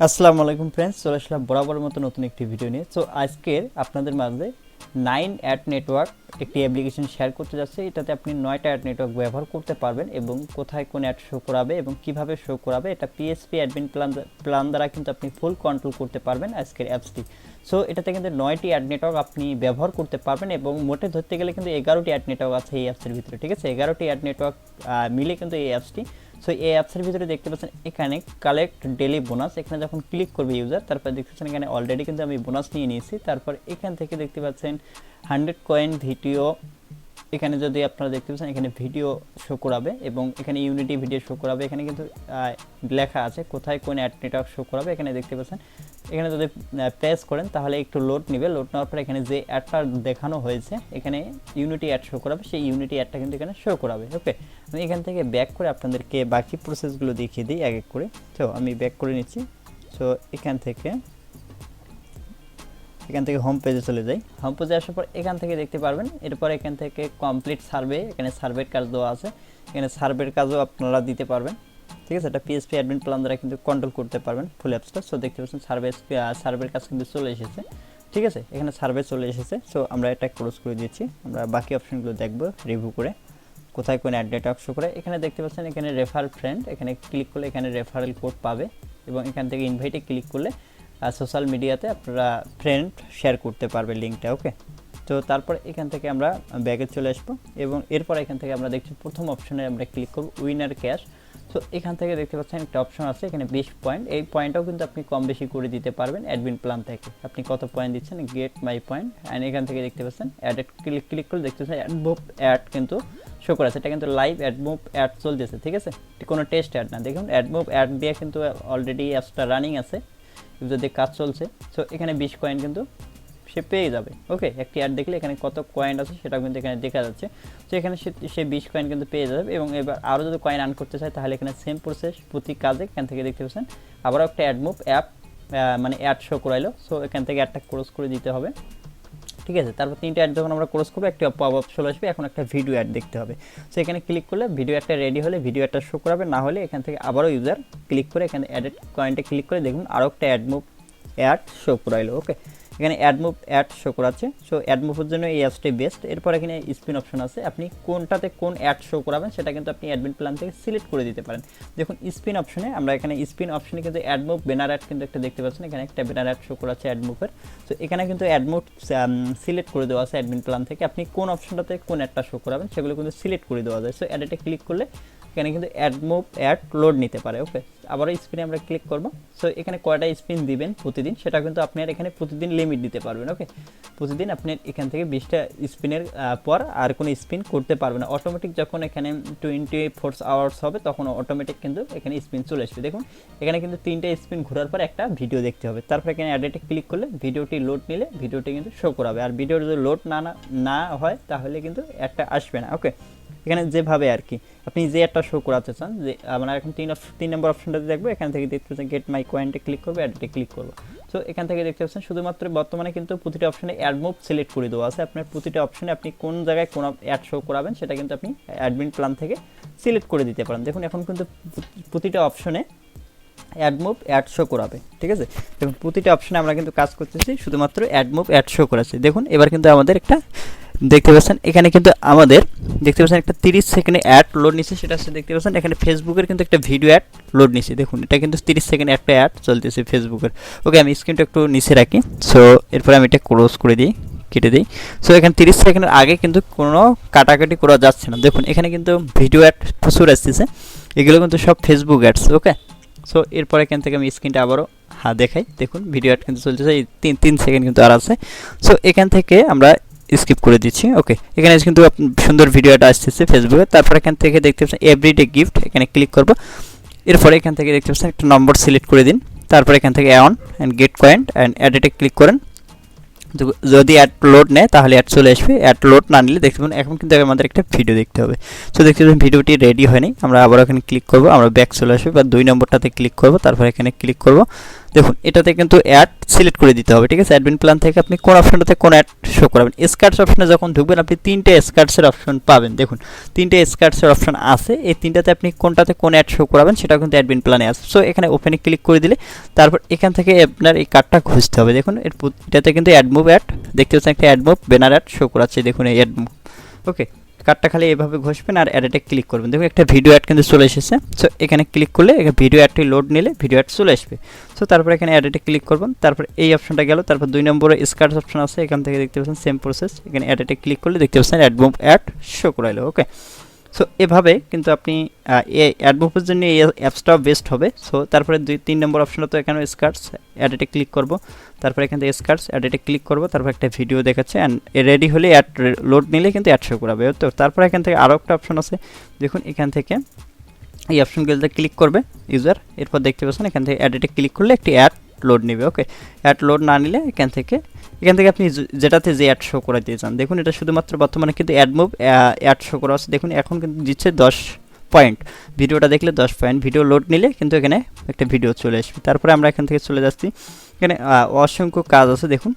আসসালামু আলাইকুম ফ্রেন্ডস, চলে আসলাম বরাবরের মতো নতুন একটি ভিডিও নিয়ে। তো আজকের আপনাদের মাঝে 9 অ্যাড নেটওয়ার্ক একটি অ্যাপ্লিকেশন শেয়ার করতে যাচ্ছে। এটাতে আপনি 9টা অ্যাড নেটওয়ার্ক ব্যবহার করতে পারবেন এবং কোথায় কোন অ্যাড শো করাবে এবং কিভাবে শো করাবে এটা পিএসপি অ্যাডমিন প্ল্যান দ্বারা কিন্তু আপনি ফুল কন্ট্রোল করতে পারবেন আজকের অ্যাপসটি। সো এটাতে কিন্তু 9টি অ্যাড নেটওয়ার্ক আপনি ব্যবহার করতে পারবেন এবং মোটে ধরতে গেলে কিন্তু 11টি অ্যাড নেটওয়ার্ক আছে এই অ্যাপসের ভিতরে। ঠিক আছে, 11টি অ্যাড নেটওয়ার্ক মিলে কিন্তু এই অ্যাপসটি। সো এই অ্যাপসের ভিতরে দেখতে পাচ্ছেন এখানে কালেক্ট ডেলি বোনাস, এখানে যখন ক্লিক করবে ইউজার, তারপর দেখতে পাচ্ছেন এখানে অলরেডি কিন্তু আমি বোনাস নিয়ে নিয়েছি। তারপর এখান থেকে দেখতে পাচ্ছেন 100 কয়েন ভিডিও, এখানে যদি আপনারা দেখতে পাচ্ছেন এখানে ভিডিও শো করাবে এবং এখানে ইউনিটি ভিডিও শো করাবে। এখানে কিন্তু লেখা আছে কোথায় কোন অ্যাড নেটওয়ার্ক শো করাবে। এখানে দেখতে পাচ্ছেন এখানে যদি প্রেস করেন তাহলে একটু লোড নেবে। লোড নেওয়ার পরে এখানে যে অ্যাডটা দেখানো হয়েছে এখানে ইউনিটি অ্যাড শো করাবে, সেই ইউনিটি অ্যাডটা কিন্তু এখানে শো করাবে। ওকে, আমি এখান থেকে ব্যাক করে আপনাদেরকে বাকি প্রসেসগুলো দেখিয়ে দিই এক এক করে। তো আমি ব্যাক করে নিচ্ছি। সো এখান থেকে হোম পেজে চলে যাই। হোম পেজে আসার পর এখান থেকে দেখতে পারবেন, এরপর এখান থেকে কমপ্লিট সার্ভে, এখানে সার্ভের কাজ দেওয়া আছে। এখানে সার্ভের কাজও আপনারা দিতে পারবেন। ঠিক আছে, এটা পিএসপি অ্যাডমিন প্ল্যান দ্বারা কিন্তু কন্ট্রোল করতে পারবেন ফুল অ্যাপসটা। সো দেখতে পাচ্ছেন সার্ভের কাজ কিন্তু চলে এসেছে। ঠিক আছে, এখানে সার্ভে চলে এসেছে। সো আমরা এটা ক্লোজ করে দিচ্ছি। আমরা বাকি অপশনগুলো দেখবো রিভিউ করে কোথায় কোন অ্যাড নেটওয়ার্ক শো করে। এখানে দেখতে পাচ্ছেন এখানে রেফার ফ্রেন্ড, এখানে ক্লিক করলে এখানে রেফারেল কোড পাবে এবং এখান থেকে ইনভাইটে ক্লিক করলে সোশ্যাল মিডিয়াতে আপনারা ফ্রেন্ড শেয়ার করতে পারবে লিঙ্কটা। ওকে, তো তারপর এখান থেকে আমরা ব্যাগে চলে আসবো এবং এরপর এখান থেকে আমরা দেখছি প্রথম অপশনে আমরা ক্লিক করব উইনার ক্যাশ। সো এখান থেকে দেখতে পাচ্ছেন একটা অপশন আছে এখানে 20 পয়েন্ট। এই পয়েন্টটাও কিন্তু আপনি কম বেশি করে দিতে পারবেন অ্যাডমিন প্ল্যান থেকে। আপনি কত পয়েন্ট দিচ্ছেন, গেট মাই পয়েন্ট, অ্যান্ড এখান থেকে দেখতে পাচ্ছেন অ্যাডেড ক্লিক করলে দেখতে পাচ্ছেন অ্যাড মুভ অ্যাড কিন্তু শো করা আছে। এটা কিন্তু লাইভ অ্যাড মুভ অ্যাড চলতেছে। ঠিক আছে, কোনো টেস্ট অ্যাড না। দেখুন অ্যাড মুভ অ্যাড দিয়ে কিন্তু অলরেডি অ্যাপসটা রানিং আছে, ইউজারদের কাজ চলছে। সো এখানে 20 কয়েন কিন্তু সে পেয়ে যাবে। ওকে, একটি অ্যাড দেখলে এখানে কত কয়েন আছে সেটাও কিন্তু এখানে দেখা যাচ্ছে। তো এখানে সে 20 কয়েন কিন্তু পেয়ে যাবে এবং এবার আরও যদি কয়েন আর্ন করতে চায় তাহলে এখানে সেম প্রসেস প্রতি কাজে এখান থেকে দেখতে পাচ্ছেন আবারও একটা অ্যাড মুভ অ্যাপ মানে অ্যাড শো করাইলো। সো এখান থেকে অ্যাডটা ক্লোজ করে দিতে হবে। ঠিক আছে, তারপর 3টে অ্যাড যখন আমরা ক্লোজ করবো একটা পপ আপ চলে আসবে, এখন একটা ভিডিও অ্যাড দেখতে হবে। সো এখানে ক্লিক করলে ভিডিও অ্যাডটা রেডি হলে ভিডিও অ্যাডটা শো করাবে, না হলে এখান থেকে আবারও ইউজার ক্লিক করে এখানে অ্যাডেড কয়েনটা ক্লিক করে দেখুন আরও একটা অ্যাড মুভ অ্যাড শো করাইলো। ওকে, এখানে অ্যাড মুভ অ্যাড শো করাচ্ছে। সো অ্যাড মুভের জন্য এই অ্যাপসটাই বেস্ট। এরপর এখানে স্পিন অপশন আছে, আপনি কোনটাতে কোন অ্যাড শো করাবেন সেটা কিন্তু আপনি অ্যাডমিন প্ল্যান থেকে সিলেক্ট করে দিতে পারেন। দেখুন স্পিন অপশনে আমরা এখানে স্পিন অপশনে কিন্তু অ্যাড মুভ ব্যানার অ্যাড কিন্তু একটা দেখতে পাচ্ছেন, এখানে একটা ব্যানার অ্যাড শো করাচ্ছে অ্যাড মুভের। সো এখানে কিন্তু অ্যাড মুভ সিলেক্ট করে দেওয়া আছে অ্যাডমিন প্ল্যান থেকে, আপনি কোন অপশনটাতে কোন অ্যাডটা শো করাবেন সেগুলো কিন্তু সিলেক্ট করে দেওয়া যায়। সো অ্যাডে ক্লিক করলে এখানে কিন্তু অ্যাড মুভ অ্যাড লোড নিতে পারে। ওকে, আবারও স্পিনে আমরা ক্লিক করব। সো এখানে কয়টা স্পিন দিবেন প্রতিদিন সেটা কিন্তু আপনার এখানে প্রতিদিন লিমিট দিতে পারবেন। ওকে, প্রতিদিন আপনি এখান থেকে 20টা স্পিনের পর আর কোনো স্পিন করতে পারবেন না। অটোমেটিক যখন এখানে 24 আওয়ার্স হবে তখন অটোমেটিক কিন্তু এখানে স্পিন চলে আসবে। দেখুন এখানে কিন্তু 3টা স্পিন ঘোরার পর একটা ভিডিও দেখতে হবে। তারপর এখানে অ্যাডেটে ক্লিক করলে ভিডিওটি লোড নিলে ভিডিওটি কিন্তু শো করাবে, আর ভিডিও যদি লোড না হয় তাহলে কিন্তু একটা আসবে না। ওকে, এখানে যেভাবে আর কি আপনি যে একটা শো করাতে চান, যে আমরা এখন 3 নম্বর অপশনটাতে দেখবো। এখান থেকে দেখতে পাচ্ছেন গেট মাই কয়েন্টে ক্লিক করবো, অ্যাডে ক্লিক করবো। সো এখান থেকে দেখতে পাচ্ছেন শুধুমাত্র বর্তমানে কিন্তু প্রতিটা অপশনে অ্যাড মুভ সিলেক্ট করে দেওয়া আছে। আপনার প্রতিটা অপশনে আপনি কোন জায়গায় কোন অ্যাড শো করাবেন সেটা কিন্তু আপনি অ্যাডমিন প্ল্যান থেকে সিলেক্ট করে দিতে পারেন। দেখুন এখন কিন্তু প্রতিটা অপশনে অ্যাড মুভ অ্যাড শো করাবে। ঠিক আছে, দেখুন প্রতিটা অপশনে আমরা কিন্তু কাজ করতেছি শুধুমাত্র অ্যাড মুভ অ্যাড শো করাচ্ছে। দেখুন এবার কিন্তু আমাদের একটা দেখতে পাচ্ছেন এখানে কিন্তু আমাদের দেখতে পাচ্ছেন একটা 30 সেকেন্ডে অ্যাড লোড নিচ্ছে, সেটা হচ্ছে দেখতে পাচ্ছেন এখানে ফেসবুকের কিন্তু একটা ভিডিও অ্যাড লোড নিচ্ছে। দেখুন এটা কিন্তু 30 সেকেন্ড একটা অ্যাড চলতেছে ফেসবুকের। ওকে, আমি স্ক্রিনটা একটু নিচে রাখি। সো এরপরে আমি এটা ক্লোজ করে দিই, কেটে দিই। সো এখানে 30 সেকেন্ডের আগে কিন্তু কোনো কাটাকাটি করা যাচ্ছে না। দেখুন এখানে কিন্তু ভিডিও অ্যাড প্রচুর আসতেছে, এগুলো কিন্তু সব ফেসবুক অ্যাডস। ওকে, সো এরপর এখান থেকে আমি স্ক্রিনটা আবারও দেখাই। দেখুন ভিডিও অ্যাড কিন্তু চলতেছে, এই 3 সেকেন্ড কিন্তু আর আছে। সো এখান থেকে আমরা স্কিপ করে দিচ্ছি। ওকে, এখানে কিন্তু সুন্দর ভিডিওটা আসতেছে ফেসবুকে। তারপর এখান থেকে দেখতে পাচ্ছেন এভরিডে গিফট, এখানে ক্লিক করব। এরপরে এখান থেকে দেখতে পাচ্ছেন একটা নম্বর সিলেক্ট করে দিন। তারপর এখান থেকে on and get coin and অ্যাডেটে ক্লিক করেন। যদি অ্যাড লোড নেয় তাহলে অ্যাড চলে আসবে, অ্যাড লোড না নিলে দেখতে পাবেন এখন কিন্তু আমাদের একটা ভিডিও দেখতে হবে। সো দেখতে পাবেন ভিডিওটি রেডি হয়নি, আমরা আবার এখানে ক্লিক করব, আমরা ব্যাক চলে আসবে বা 2 নম্বরটাতে ক্লিক করব। তারপর এখানে ক্লিক করব, দেখুন এটাতে কিন্তু অ্যাড সিলেক্ট করে দিতে হবে, ঠিক আছে। অ্যাডমিন প্ল্যান থেকে আপনি কোন অপশনটাতে কোন অ্যাড শো করাবেন। স্কার্টস অপশনে যখন ঢুকবেন আপনি 3টে স্কার্টসের অপশন পাবেন। দেখুন 3টে স্কার্টসের অপশন আছে, এই 3টাতে আপনি কোনটাতে কোন অ্যাড শো করাবেন সেটা কিন্তু অ্যাডমিন প্ল্যানে আছে। সো এখানে ওপেনে ক্লিক করে দিলে তারপর এখান থেকে আপনার এই কার্ডটা খুঁজতে হবে। দেখুন এটাতে কিন্তু অ্যাড মুভ অ্যাড দেখতে পাচ্ছেন, একটা ad move banner ad show করাচ্ছে। দেখুন এই অ্যাড মুভ, ওকে। কার্ডটা খালি এভাবে ঘষবেন আর অ্যাডে ক্লিক করবেন। দেখুন একটা ভিডিও অ্যাড কিন্তু চলে এসেছে। সো এখানে ক্লিক করলে ভিডিও অ্যাডটি লোড নিলে ভিডিও অ্যাড চলে আসবে। সো তারপর এখানে অ্যাডে ক্লিক করবেন, তারপর এই অপশনটা গেল, তারপর 2 নম্বরে স্কার্টস অপশন আছে, এখান থেকে দেখতে পাচ্ছেন সেম প্রসেস। এখানে অ্যাডে ক্লিক করলে দেখতে পাচ্ছেন অ্যাড মুভ অ্যাড শো করাইলো, ওকে। সো এভাবে কিন্তু আপনি এই অ্যাড মুভের জন্য এই অ্যাপসটাও বেস্ট হবে। সো তারপরে 2-3 নম্বর অপশনটা তো এখানে স্কার্টস, অ্যাডে ক্লিক করব, তারপর এখান থেকে স্কার্টস অ্যাডে ক্লিক করব, তারপর একটা ভিডিও দেখাচ্ছে অ্যান্ড রেডি হলে অ্যাড লোড নিলে কিন্তু অ্যাড শো করাবে। তো তারপর এখান থেকে আরও একটা অপশন আছে, দেখুন এখান থেকে এই অপশনগুলোতে ক্লিক করবে ইউজার, এরপর দেখতে পাচ্ছেন এখান থেকে অ্যাডে ক্লিক করলে একটি অ্যাড লোড নেবে, ওকে। অ্যাড লোড না নিলে এখান থেকে আপনি যেটাতে যে অ্যাড শো করাতে চান, দেখুন এটা শুধুমাত্র বর্তমানে কিন্তু অ্যাড মুভ অ্যাড শো করা আছে। দেখুন এখন কিন্তু দিচ্ছে 10 পয়েন্ট, ভিডিওটা দেখলে 10 পয়েন্ট, ভিডিও লোড নিলে কিন্তু এখানে একটা ভিডিও চলে আসবে। তারপরে আমরা এখান থেকে চলে যাচ্ছি, এখানে অসংখ্য কাজ আছে। দেখুন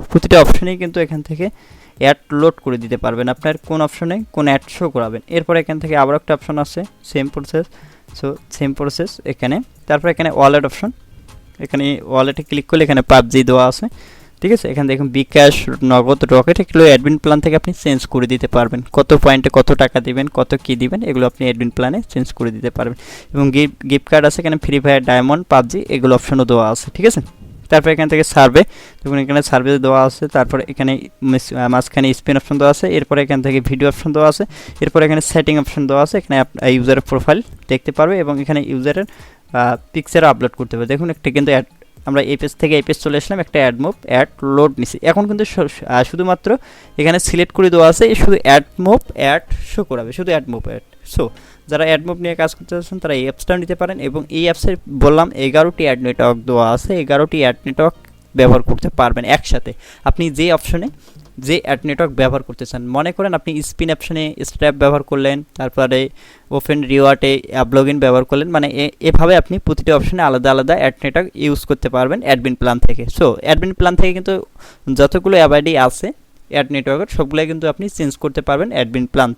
প্রতিটা অপশনেই কিন্তু এখান থেকে অ্যাড লোড করে দিতে পারবেন, আপনার কোন অপশনে কোন অ্যাড শো করাবেন। এরপর এখান থেকে আবার একটা অপশন আছে same process. So same process এখানে, তারপর এখানে ওয়ালেট অপশন, এখানে ওয়ালেটে ক্লিক করলে এখানে পাবজি দেওয়া আছে, ঠিক আছে। এখানে দেখুন বিকাশ, নগদ, রকেট, এগুলো অ্যাডমিন প্ল্যান থেকে আপনি চেঞ্জ করে দিতে পারবেন। কত পয়েন্টে কত টাকা দিবেন, কত কী দিবেন, এগুলো আপনি অ্যাডমিন প্ল্যানে চেঞ্জ করে দিতে পারবেন। এবং গিফট কার্ড আছে, এখানে ফ্রি ফায়ার, ডায়মন্ড, পাবজি এগুলো অপশনও দেওয়া আছে, ঠিক আছে। তারপর এখান থেকে সার্ভে, দেখুন এখানে সার্ভে দেওয়া আছে, তারপর এখানে মাঝখানে স্পিন অপশন দেওয়া আছে, এরপরে এখান থেকে ভিডিও অপশন দেওয়া আছে, এরপর এখানে সেটিং অপশন দেওয়া আছে, এখানে ইউজারের প্রোফাইল দেখতে পারবে এবং এখানে ইউজারের পিকচার আপলোড করতে হবে। দেখুন একটা কিন্তু আমরা এই পেজ থেকে এই পেজ চলে আসলাম, একটা অ্যাড মুভ অ্যাড লোড নিছি। এখন কিন্তু শুধুমাত্র এখানে সিলেক্ট করে দেওয়া আছে শুধু অ্যাড মুভ অ্যাড শো করাবে, শুধু অ্যাড মুভ অ্যাড। সো যারা অ্যাড মুভ নিয়ে কাজ করতে চাচ্ছেন তারা এই অ্যাপসটা নিতে পারেন এবং এই অ্যাপসের বললাম 11টি অ্যাড নেটওয়ার্ক দেওয়া আছে, 11টি অ্যাড নেটওয়ার্ক ব্যবহার করতে পারবেন একসাথে। আপনি যে অপশনে যে অ্যাড নেটওয়ার্ক ব্যবহার করতে চান, মনে করেন আপনি স্পিন অপশনে স্ট্র্যাপ ব্যবহার করলেন, তারপরে ওপেন রিওয়ার্ডে অ্যাপলগিন ব্যবহার করলেন, মানে এভাবে আপনি প্রতিটি অপশনে আলাদা আলাদা অ্যাড নেটওয়ার্ক ইউজ করতে পারবেন অ্যাডমিন প্ল্যান থেকে। সো অ্যাডমিন প্ল্যান থেকে কিন্তু যতগুলো অ্যাড আইডি আছে অ্যাড নেটওয়ার্কের সবগুলোই কিন্তু আপনি চেঞ্জ করতে পারবেন অ্যাডমিন প্ল্যান